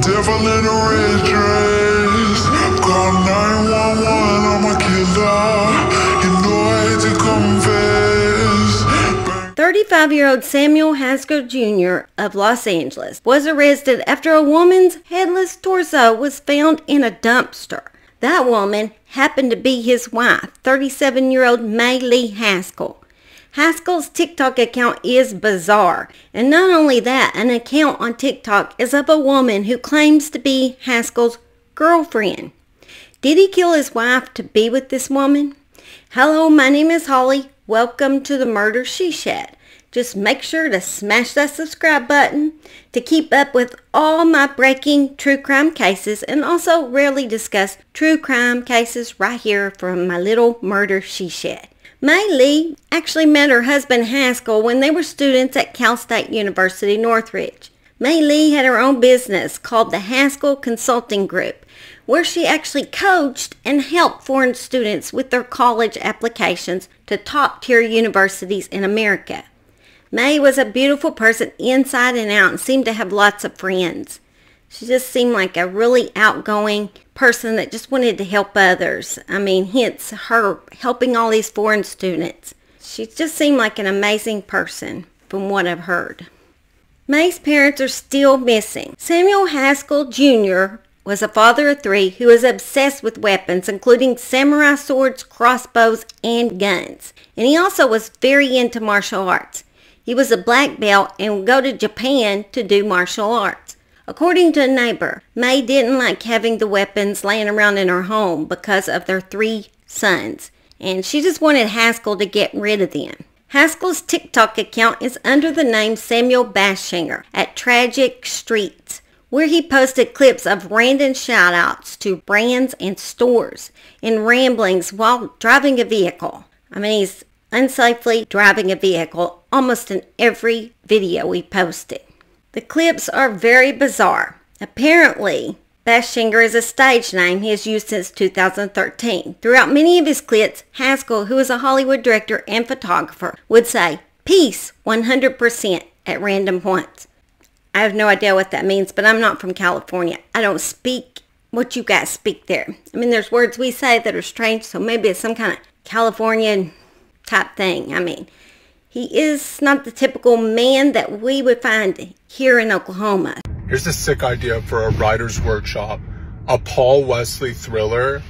Devil in a red dress. Call 911, I'm a killer. You know I hate to confess. 35-year-old Samuel Haskell Jr. of Los Angeles was arrested after a woman's headless torso was found in a dumpster. That woman happened to be his wife, 37-year-old May Lee Haskell. Haskell's TikTok account is bizarre, and not only that, an account on TikTok is of a woman who claims to be Haskell's girlfriend. Did he kill his wife to be with this woman? Hello, my name is Holly. Welcome to the Murder She Shed. Just make sure to smash that subscribe button to keep up with all my breaking true crime cases, and also rarely discuss true crime cases right here from my little Murder She Shed. May Lee actually met her husband Haskell when they were students at Cal State University Northridge. May Lee had her own business called the Haskell Consulting Group, where she actually coached and helped foreign students with their college applications to top-tier universities in America. May was a beautiful person inside and out and seemed to have lots of friends. She just seemed like a really outgoing person that just wanted to help others. I mean, hence her helping all these foreign students. She just seemed like an amazing person from what I've heard. May's parents are still missing. Samuel Haskell Jr. was a father of 3 who was obsessed with weapons, including samurai swords, crossbows, and guns. And he also was very into martial arts. He was a black belt and would go to Japan to do martial arts. According to a neighbor, May didn't like having the weapons laying around in her home because of their 3 sons, and she just wanted Haskell to get rid of them. Haskell's TikTok account is under the name Samuel Bashinger at Tragic Streets, where he posted clips of random shout-outs to brands and stores and ramblings while driving a vehicle. I mean, he's unsafely driving a vehicle almost in every video he posted. The clips are very bizarre. Apparently, Bashinger is a stage name he has used since 2013. Throughout many of his clips, Haskell, who is a Hollywood director and photographer, would say, "Peace 100% at random points." I have no idea what that means, but I'm not from California. I don't speak what you guys speak there. I mean, there's words we say that are strange, so maybe it's some kind of Californian type thing. I mean, he is not the typical man that we would find here in Oklahoma. Here's a sick idea for a writer's workshop. A Paul Wesley thriller,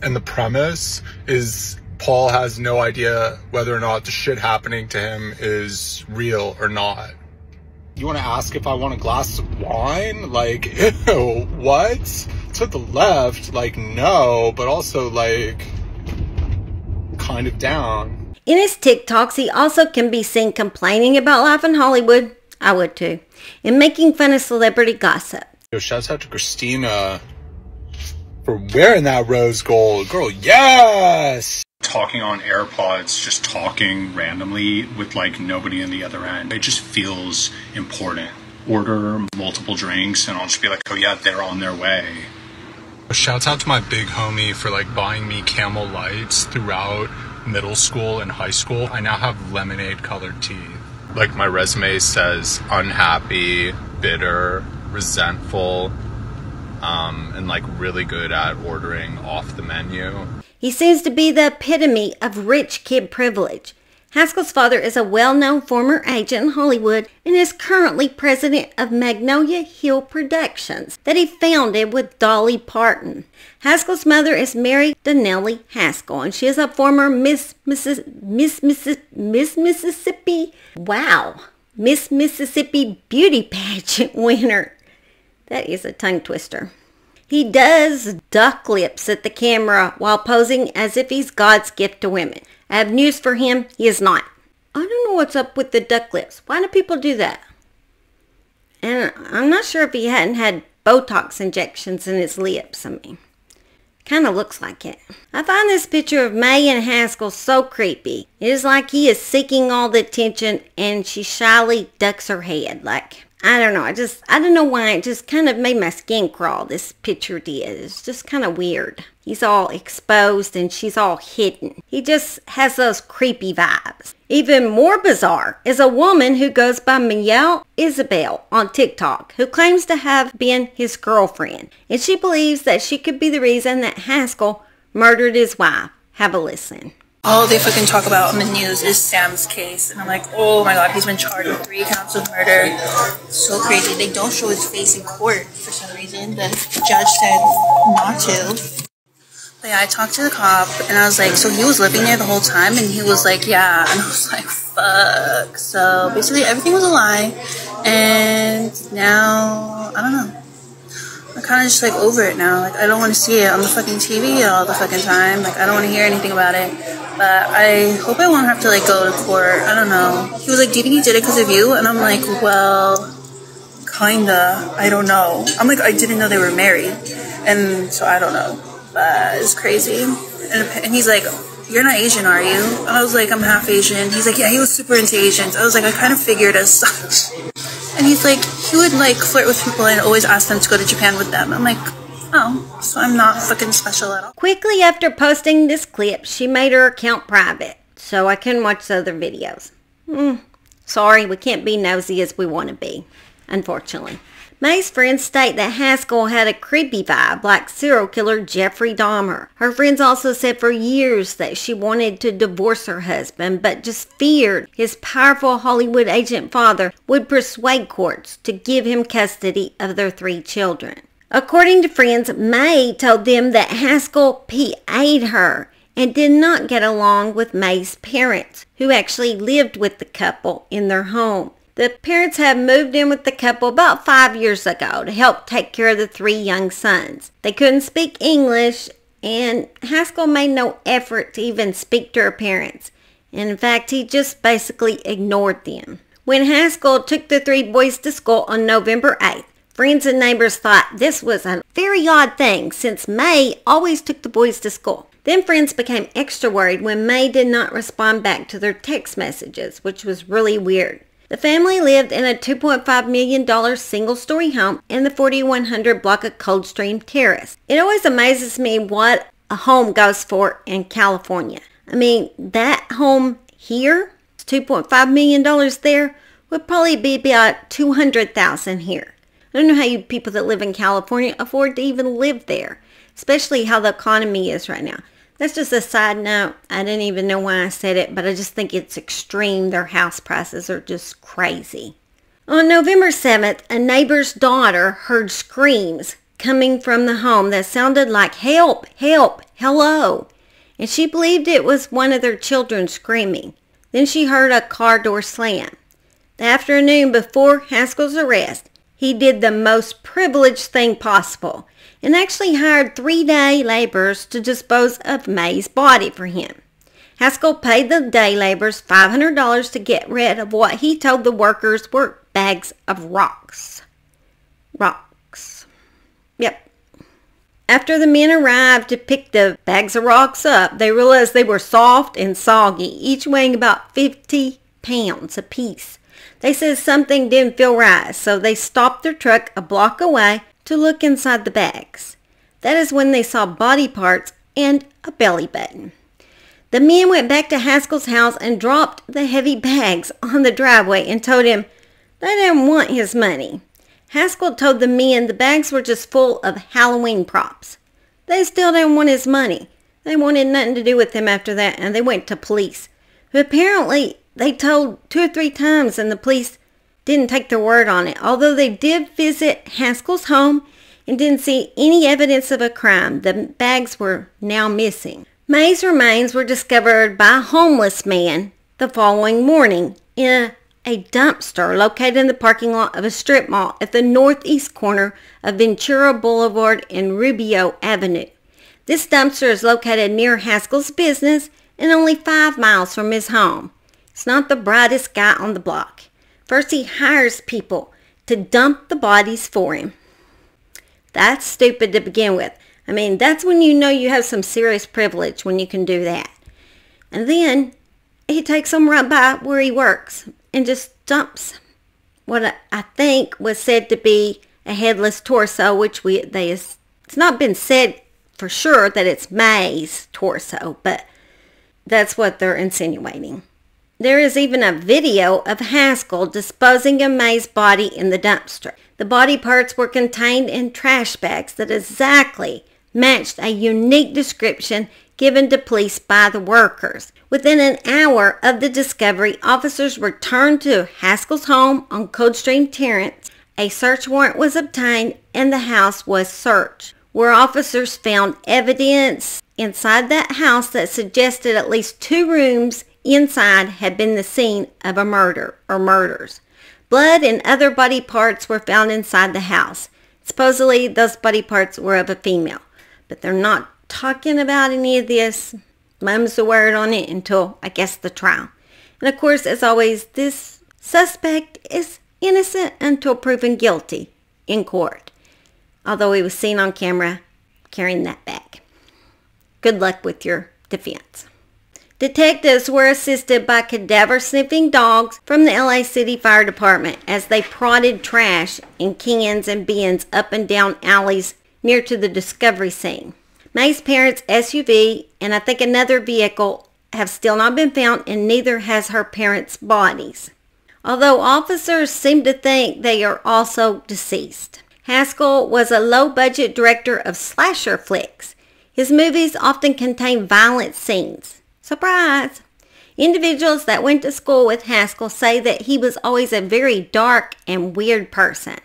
and the premise is Paul has no idea whether or not the shit happening to him is real or not. You want to ask if I want a glass of wine? Like, ew, what? To the left, like, no, but also, like, kind of down. In his TikToks, he also can be seen complaining about life in Hollywood, I would too, and making fun of celebrity gossip. Yo, shouts out to Christina for wearing that rose gold. Girl, yes! Talking on AirPods, just talking randomly with like nobody in the other end. It just feels important. Order multiple drinks and I'll just be like, oh yeah, they're on their way. Shouts out to my big homie for like buying me Camel Lights throughout middle school and high school. I now have lemonade colored teeth. Like my resume says unhappy, bitter, resentful, and like really good at ordering off the menu. He seems to be the epitome of rich kid privilege. Haskell's father is a well-known former agent in Hollywood and is currently president of Magnolia Hill Productions that he founded with Dolly Parton. Haskell's mother is Mary Donnelly Haskell, and she is a former Miss Mississippi beauty pageant winner. That is a tongue twister. He does duck lips at the camera while posing as if he's God's gift to women. I have news for him, he is not. I don't know what's up with the duck lips. Why do people do that? And I'm not sure if he hadn't had Botox injections in his lips. I mean, kind of looks like it. I find this picture of May and Haskell so creepy. It is like he is seeking all the attention and she shyly ducks her head. Like, I don't know. I don't know why. It just kind of made my skin crawl, this picture did. It's just kind of weird. He's all exposed and she's all hidden. He just has those creepy vibes. Even more bizarre is a woman who goes by Mielle Isabel on TikTok, who claims to have been his girlfriend. And she believes that she could be the reason that Haskell murdered his wife. Have a listen. All they fucking talk about on the news is Sam's case. And I'm like, oh my god, he's been charged with 3 counts of murder. So crazy. They don't show his face in court for some reason. The judge said not to. But yeah, I talked to the cop and I was like, so he was living there the whole time? And he was like, yeah. And I was like, fuck. So basically everything was a lie. And now, I don't know. I'm kind of just like over it now. Like, I don't want to see it on the fucking TV all the fucking time. Like, I don't want to hear anything about it. But I hope I won't have to like go to court. I don't know. He was like, do you think he did it because of you? And I'm like, well, kinda. I don't know. I'm like, I didn't know they were married. And so I don't know. But it's crazy. And he's like, you're not Asian, are you? And I was like, I'm half Asian. He's like, yeah, he was super into Asians. I was like, I kind of figured as such. And he's like, he would like flirt with people and always ask them to go to Japan with them. I'm like, oh, so I'm not fucking special at all. Quickly after posting this clip, she made her account private, so I couldn't watch the other videos. Sorry, we can't be nosy as we want to be, unfortunately. May's friends state that Haskell had a creepy vibe like serial killer Jeffrey Dahmer. Her friends also said for years that she wanted to divorce her husband, but just feared his powerful Hollywood agent father would persuade courts to give him custody of their 3 children. According to friends, May told them that Haskell PA'd her and did not get along with May's parents, who actually lived with the couple in their home. The parents had moved in with the couple about 5 years ago to help take care of the 3 young sons. They couldn't speak English, and Haskell made no effort to even speak to her parents. In fact, he just basically ignored them. When Haskell took the 3 boys to school on November 8th, friends and neighbors thought this was a very odd thing since May always took the boys to school. Then friends became extra worried when May did not respond back to their text messages, which was really weird. The family lived in a $2.5 million single-story home in the 4100 block of Coldstream Terrace. It always amazes me what a home goes for in California. I mean, that home here, $2.5 million there, would probably be about $200,000 here. I don't know how you people that live in California afford to even live there, especially how the economy is right now. That's just a side note. I didn't even know why I said it, but I just think it's extreme. Their house prices are just crazy. On November 7th, a neighbor's daughter heard screams coming from the home that sounded like help, help, hello. And she believed it was one of their children screaming. Then she heard a car door slam. The afternoon before Haskell's arrest, he did the most privileged thing possible and actually hired 3 day laborers to dispose of May's body for him. Haskell paid the day laborers $500 to get rid of what he told the workers were bags of rocks. Rocks. Yep. After the men arrived to pick the bags of rocks up, they realized they were soft and soggy, each weighing about 50 pounds apiece. They said something didn't feel right, so they stopped their truck a block away to look inside the bags. That is when they saw body parts and a belly button. The men went back to Haskell's house and dropped the heavy bags on the driveway and told him they didn't want his money. Haskell told the men the bags were just full of Halloween props. They still didn't want his money. They wanted nothing to do with him after that, and they went to police. But apparently, they told 2 or 3 times, and the police didn't take their word on it. Although they did visit Haskell's home and didn't see any evidence of a crime, the bags were now missing. May's remains were discovered by a homeless man the following morning in a dumpster located in the parking lot of a strip mall at the northeast corner of Ventura Boulevard and Rubio Avenue. This dumpster is located near Haskell's business and only 5 miles from his home. It's not the brightest guy on the block. First, he hires people to dump the bodies for him. That's stupid to begin with. I mean, that's when you know you have some serious privilege when you can do that. And then he takes them right by where he works and just dumps what I think was said to be a headless torso, which it's not been said for sure that it's May's torso, but that's what they're insinuating. There is even a video of Haskell disposing of May's body in the dumpster. The body parts were contained in trash bags that exactly matched a unique description given to police by the workers. Within an hour of the discovery, officers returned to Haskell's home on Coldstream Terrace. A search warrant was obtained and the house was searched, where officers found evidence inside that house that suggested at least 2 rooms inside had been the scene of a murder or murders. Blood and other body parts were found inside the house. Supposedly, those body parts were of a female, but they're not talking about any of this. Mum's the word on it until, I guess, the trial. And of course, as always, this suspect is innocent until proven guilty in court, although he was seen on camera carrying that bag. Good luck with your defense. Detectives were assisted by cadaver-sniffing dogs from the LA City Fire Department as they prodded trash in cans and bins up and down alleys near to the discovery scene. May's parents' SUV and I think another vehicle have still not been found, and neither has her parents' bodies, although officers seem to think they are also deceased. Haskell was a low-budget director of slasher flicks. His movies often contain violent scenes. Surprise! Individuals that went to school with Haskell say that he was always a very dark and weird person,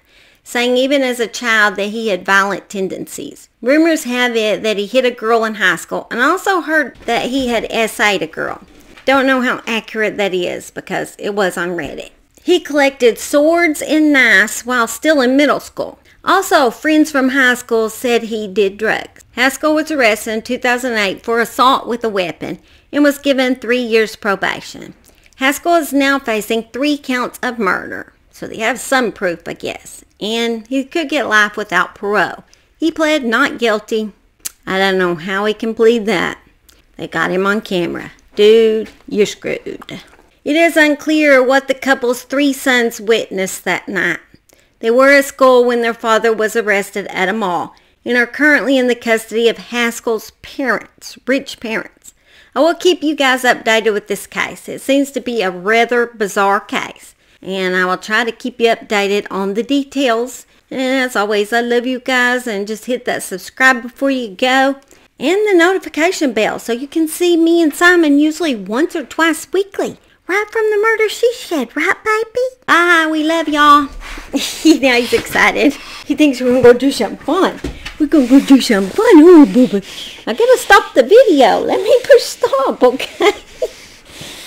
saying even as a child that he had violent tendencies. Rumors have it that he hit a girl in high school, and I also heard that he had SA'd a girl. Don't know how accurate that is because it was on Reddit. He collected swords and knives while still in middle school. Also, friends from high school said he did drugs. Haskell was arrested in 2008 for assault with a weapon and was given 3 years probation. Haskell is now facing 3 counts of murder, so they have some proof, I guess, and he could get life without parole. He pled not guilty. I don't know how he can plead that. They got him on camera. Dude, you're screwed. It is unclear what the couple's 3 sons witnessed that night. They were at school when their father was arrested at a mall and are currently in the custody of Haskell's parents, rich parents. I will keep you guys updated with this case. It seems to be a rather bizarre case, and I will try to keep you updated on the details. And as always, I love you guys, and just hit that subscribe before you go and the notification bell so you can see me and Simon usually once or twice weekly. Right from the murder she shed, right, baby? Bye, we love y'all. Now he's excited. He thinks we're going to go do something fun. We're going to go do something fun. Oh, boo-boo. I got to stop the video. Let me push stop, okay?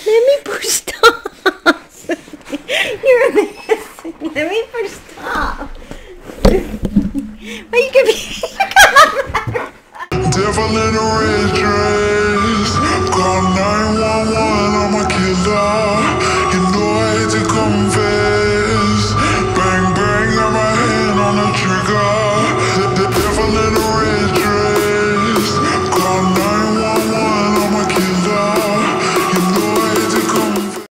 Let me push stop. You're a mess. Let me push stop. Why you gonna be... Devil in a red dress. Call 911, I'm a killer.